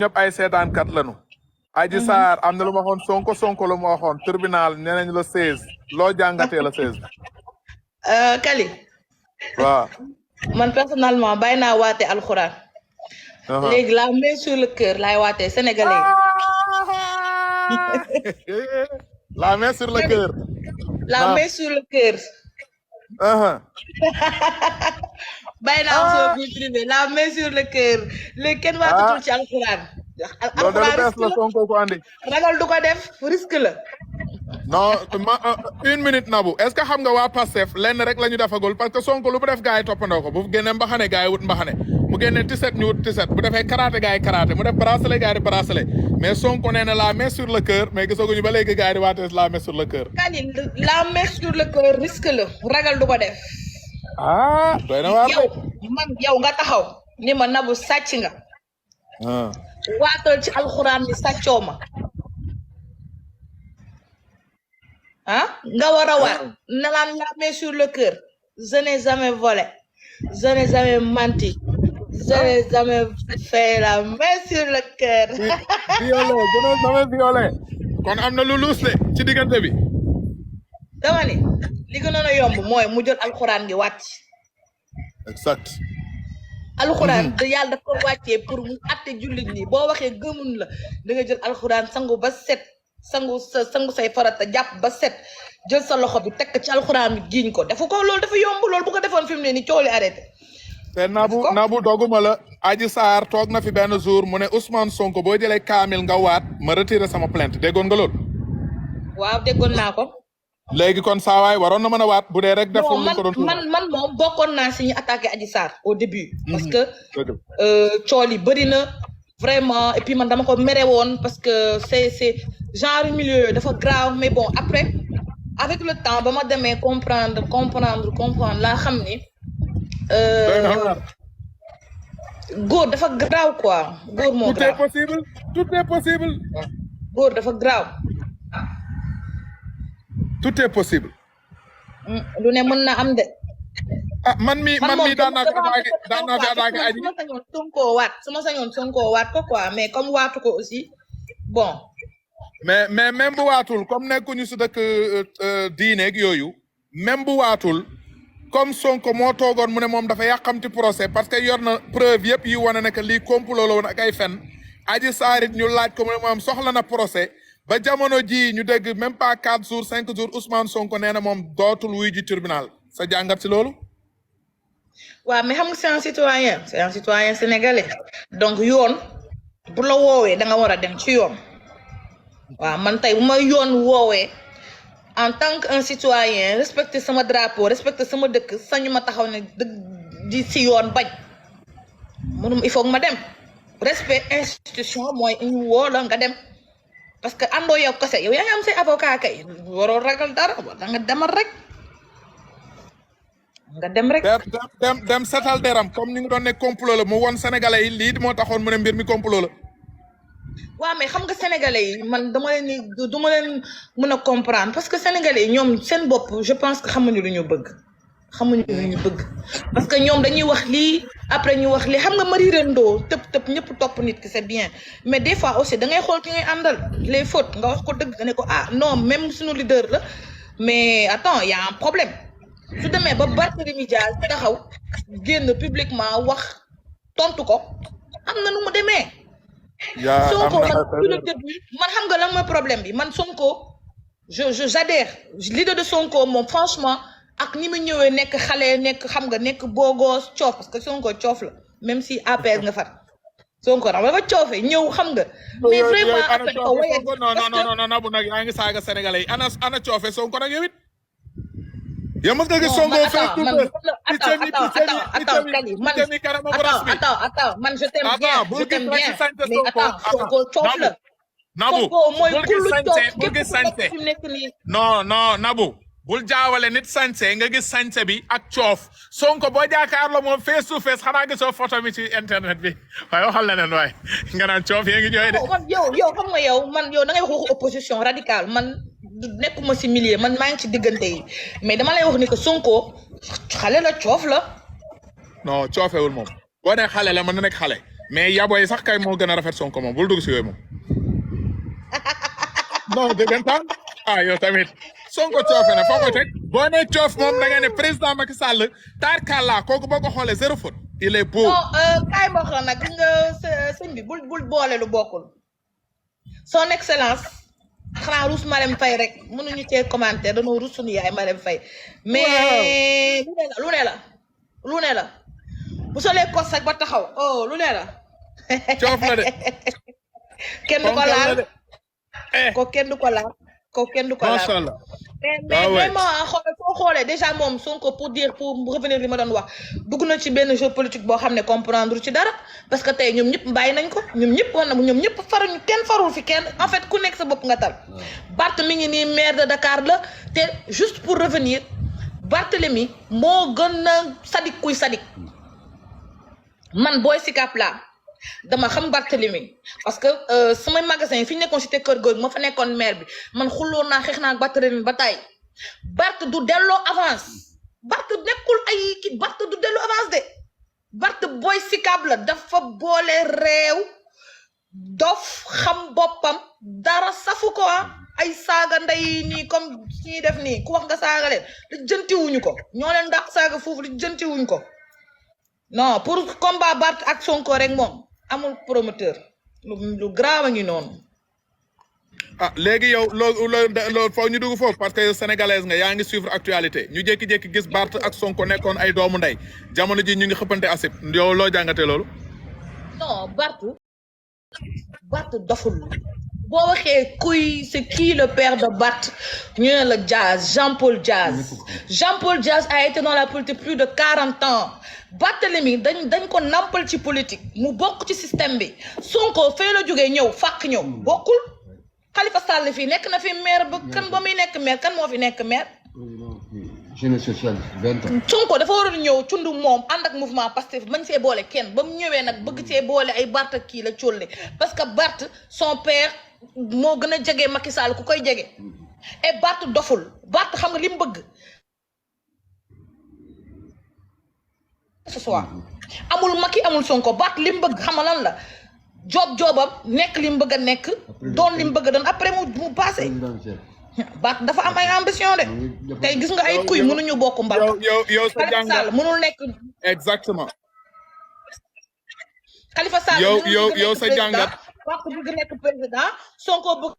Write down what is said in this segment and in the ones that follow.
ñëpp ay seetaankat lañu. Adji Sarr am na lu ma waxoon Sonko lu ma waxoon tribunal nee nañ la 16 loo jàngatee la 16. Kali. waaw. man personnellement bàyyi naa waate alxuraan. léegi la main sur le cœur laay waatee sénégalais. la main sur le cœur. la main sur le cœur. bàyyi naa am soo privé la main sur le cœur léegi kenn waatatul ci alxuraan. alxuraan risque la Sonko ko andi. ragal du ko def risque la. non une minute Nabou est-ce que xam nga waa Pastef lenn rek la ñu defagul parce que Sonko lu bu def gars yi toppandoo ko bu génnee mbaxane gars yi wut mbaxane mu génnee tiset ñu wut tiset bu defee karaté gars yi karaté mu def bracelet gars yi bracelet mais Sonko nee na la main sur le cœur mais gisaguñu ba léegi gars yi di waatee la main sur le cœur. Kani la main sur le cœur risque la ragal du ko def. doy na waar yow nga taxaw ni ma Nabou sàcc nga. waatal ci alxuraan bi sàccoo ma. nga war a waat nalaan la main sur le cœur je n'ai jamais volé je n'ai jamais menti je n'ai jamais fait la main sur le cœur. violé je n'ai jamais violé. kon am na lu luus de ci diggante bi. dama ni li gënoon a yomb mooy mu jël alxuraan gi wàcc. exact. alxuraan da yàlla dafa ko wàccee pour mu atte jullit ñi boo waxee gëmun la da nga jël alxuraan sangu ba set sangu say farata jàpp ba set jël sa loxo bi tekk ci alxuraan bi giiñ ko defu ko loolu dafa yomb loolu bu ko defoon fi mu ne ni coow li arrêté. te Nabou doguma la Adji Sarr toog na fi benn jour mu ne Ousmane Sonko boo jëlee kaamil nga waat ma retiré sama plainte déggoon nga loolu. waaw déggoon naa ko. léegi kon saa waay waroon na mën a waat bu dee rek. deful lu ko doon man moom bokkoon naa si ñu attaqué Adji Sarr au début. parce que cool yi bëri na vraiment et puis man dama ko mere woon parce que c'est genre milieu yooyu dafa grave mais bon après avec le temps ba ma demee comprendre laa xam ni. góor dafa grave quoi góor moo grave tout est possible. góor dafa grave. tout est possible. lu ne mën na am de. man mi daan naa fi attaqué Adji. su ma sañoon Sonko waat ko quoi mais comme waatu ko aussi bon. mais même bu waatul comme nekkuñu si dëkk diineeg yooyu même bu waatul comme Sonko moo toogoon mu ne moom dafa yàqamti procès parce que yor na preuve yëpp yi wane ne que lii complot la woon ak ay fen Adji Sarr it ñu laaj ko mu ne moom soxla na procès ba jamono ji ñu dégg même pas 4 jours 5 jours Ousmane Sonko nee na moom dootul wuy ji tribunal sa jàngat si loolu. waaw mais xam nga c'est un citoyen sénégalais donc yoon bu la woowee da nga war a dem ci yoon. waaw man tey bu ma yoon woowee en tant que un citoyen respecter sama drapeau respecter sama dëkk sañu ma taxaw ne dëgg di si yoon bañ mënum il faut que ma dem respect institution mooy ñu woo la nga dem parce que àndoo yow kese yow yaa ngi am say avocat kay waroo ragal dara da nga demal rek nga dem rek. dem setal deram comme ni nga doon ne complot la mu won sénégalais yi lii moo taxoon mu ne mbir mi complot la. waaw mais xam nga sénégalais yi man dama leen ni du ma leen mën a comprendre parce que sénégalais yi ñoom seen bopp je pense que xamuñu lu ñu bëgg parce que ñoom dañuy wax lii après ñu wax lii xam nga mari rendoo tëb ñëpp topp nit ki c'est bien mais des fois aussi da ngay xool ki ngay àndal les fautes nga wax ko dëgg nga ne ko non même suñu leader la mais attends y a un problème su demee ba Barthélémy taxaw génn publiquement wax tontu ko am na nu mu demee. Sonko man xam nga lan mooy problème bi man Sonko j'adhère l'idée de Sonko moom franchement ak ni mu ñëwee nekk xale nekk xam nga nekk boogoo coof parce que Sonko coof la même si APR nga far Sonko dafa coofee ñëw xam nga. mais vraiment après ko waye non Nabou nag yaa ngi saaga sénégalais yi ana coofe Sonko nag yow it. yow mos nga gis Sonko attends man je t'aime bien mais attends Sonko coof la. Nabou mooy kullu bul gis sañse non Nabou bul jaawale nit sañse nga gis sañse bi ak coof Sonko boo jaakaarloo moom face to face xanaa gisoo photo mi ci internet bi waaye waxal leneen waaye nga naan coof yee ngi jooy de. yow xam nga yow da ngay wax waxu opposition radicale man nekkuma si milieu man maa ngi ci diggante yi mais dama lay wax ni que Sonko xale la coof la. non coofewul moom boo nee xale la mën na nekk xale mais yaboy sax kay moo gën a rafet Sonko moom bul dugg si yooyu moom non dëggantaan ah yow tamit Sonko coofe na foo ko teg boo ne coof moom da nga ne président Macky Sall tarkalla kooku boo ko xoolee 0 faute il est beau. non kaay ma wax la nag gis nga sëñ bi bul boole lu bokkul son excellence xanaa rus Marème Faye rek mënuñu cee commenter dañoo rus suñu yaay Marème Faye mais lu ne la bu solee kos ak ba taxaw oh lu ne la coof la de kenn du ko laal ko kenn du ko laal ko kenn du ko laal macha allah mais vraiment soo xoolee déjà moom Sonko pour revenir li ma doon wax dugg na ci benn jeu politique boo xam ne comprendre ci dara parce que tey ñoom ñëpp bàyyi nañ ko ñoom ñëpp faruñu kenn farul fi kenn en fait ku nekk sa bopp nga tal Barth mi ngi nii maire de Dakar la te juste pour revenir Barthélémy moo gën a sadik kuy sadik man booy Sicap laa dama xam Barthélémy parce que samay magasin yi fi ñu nekkoon cité kër góor ma fa nekkoon maire bi man xuloo naa xeex naa ak Barthélémy ba tey Barth du delloo avance Barth nekkul ay kii Barth du delloo avance de Barth booy Sicap la dafa boole réew dof xam boppam dara safu ko ay saaga ndey nii comme ñuy def nii ku wax nga saaga leen li jëntiwuñu ko ñoo leen dàq saaga foofu li jëntiwuñu ko non pour combat Barth ak Sonko rek moom amul promoteur lu grave a ngi noonu. ah léegi yow loolu foog ñu dugg foofu parce que sénégalaise nga yaa ngi suivre actualité ñu jékki-jékki gis Barth ak Sonko nekkoon ay doomu ndey jamono ji ñu ngi xëppante asib yow loo jàngatee loolu. non Barth doful boo waxee kuy c'est qui le père de Barth ñu ne la Diaz Jean-Paul Diaz a été dans la politique plus de 40 ans Barthélémy dañ ko nampal ci politique mu bokk ci système bi Sonko fee la jógee ñëw fàq ñëw bokkul Khalifa Sall fii nekk na fi maire ba muy nekk maire kan moo fi nekk maire jeunesse socialiste 20 ans. Sonko dafa waroon ñëw cund moom ànd ak mouvement Pastef bañ see boole kenn ba mu ñëwee nag bëgg see boole ay Barth ak kii la colle parce que Barth son père moo gën a jege Macky Sall ku koy jege et Barth doful Barth xam nga li mu bëgg ce soir amul Macky amul Sonko Barth li mu bëgg xam nga lan la joobam nekk li mu bëgg a nekk doon li mu bëgg a doon après mu passé Barth dafa am ay ambition de tey gis nga ay kuy mënuñu bokk mbal yow sa jàngat Sall mënul nekk exactement Khalifa Sall yow sa jàngat Barth bëgg nekk président Sonko bëgg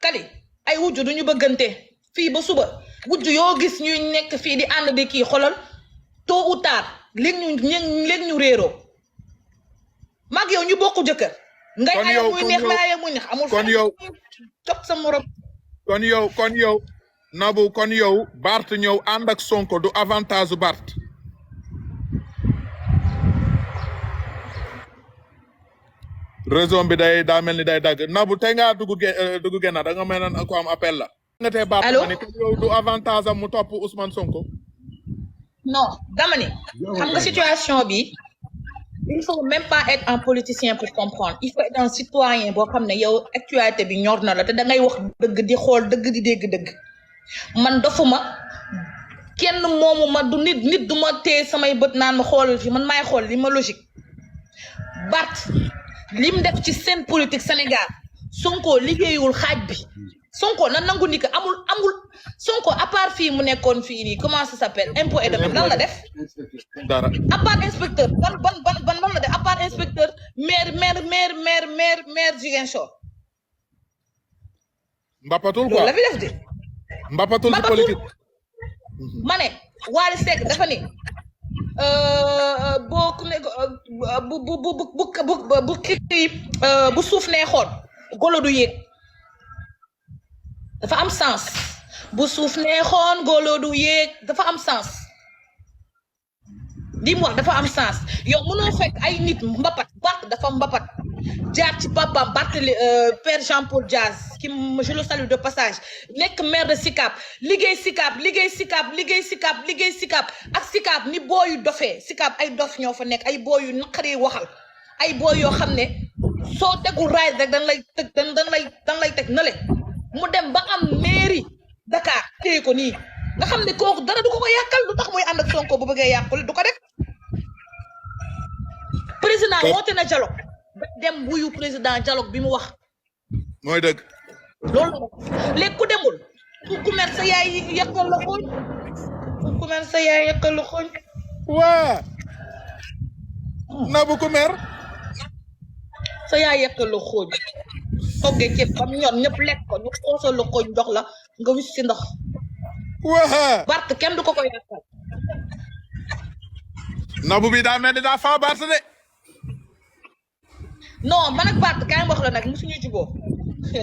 Kali ay wujju duñu bëggante fii ba suba wujju yoo gis ñuy nekk fii di ànd di kii xolal tôt ou tard léegi ñu réeroo mag yow ñu bokku jëkkër ngay ay muy neex may ay muy neex amul kon yow topp sa morom kon yow Nabou kon yow Barth ñëw ànd ak Sonko du avantage u Barth raison bi daa mel ni day dagg Nabou tey ngaa dugg genn da nga mel ne ko am appel la nga tey Barth ma ni kon yow du avantage am mu topp Ousmane Sonko non dama ni xam nga situation bi il faut même pas être un politicien pour comprendre il faut être un citoyen boo xam ne yow actualité bi ñor na la te da ngay wax dëgg di xool dëgg di dégg dëgg man dofuma kenn moomu ma du nit du ma téye samay bët naan ma xoolal fi man maay xool li ma logique Barth lim def ci scène politique Sénégal Sonko liggéeyul xaaj bi Sonko na nangu ni que amul Sonko à part fii mu nekkoon fii nii comment ça s'appelle impôt et domaine lan la def dara à part inspecteur ban la def à part inspecteur maire Ziguinchor mbapatul loolu quoi la fi def de mbapatul ci politique ma ne Wally Seck dafa ni boo ku ne bu kii bu suuf nee xool golo du yéeg dafa am sens bu suuf neexoon golo du yéeg dafa am sens li mu wax dafa am sens yow mënoo fekk ay nit mbapat Barth dafa mbapat jaar ci papaam père Jean-Paul Diaz qui je le salue de passage nekk maire de Sicap liggéey Sicap ak Sicap ni booyu dofee Sicap ay dof ñoo fa nekk ay booyu naqaree waxal ay booy yoo xam ne soo tegul raay rek dañ lay teg na le mu dem ba am mairie Dakar téye ko nii nga xam ne kooku dara du ko yàqal lu tax muy ànd ak Sonko bu bëggee yàqule du ko def président woote na dialogue ba dem wuyu président dialogue bi mu wax mooy dëgg loolu la léegi ku demul ku mer sa yaay yàqal la xooñ ku mer sa yaay yàqal la xooñ waa Nabou ku mer sa yaay yàqal la xooñ toggee ceeb bam ñor ñëpp lekk ko ñu xoosal la xooñ jox la nga wis si ndox waa Bart kenn du ko koy yàqal Nabou bi daa mel ni daa faa Bart de non man ak Bart kaay wax la nag musuñu juboo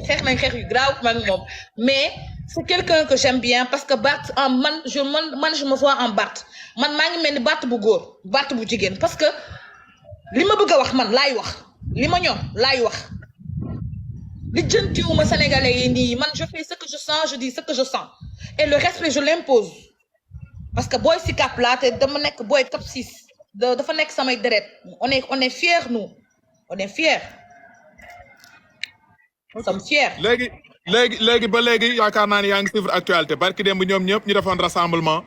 xeex nañ xeex yu grave man moom mais c'est quelqu'un que j'aime bien parce que Bart man je me vois en Bart man maa ngi mel ni Bart bu góor Bart bu jigéen parce que li ma bëgg a wax man laay wax li ma ñor laay wax li jëntiwuma sénégalais yi nii man je fais ce que je sens je dis ce que je sens et le respect je l'impose parce que booy si cap laa te dama nekk booy top 6 dafa nekk samay deret on est fiers nous on est fiers nous sommes fiers. léegi ba léegi yaakaar naa ni yaa ngi suivre actualité barki démb ñoom ñëpp ñu defoon rassemblement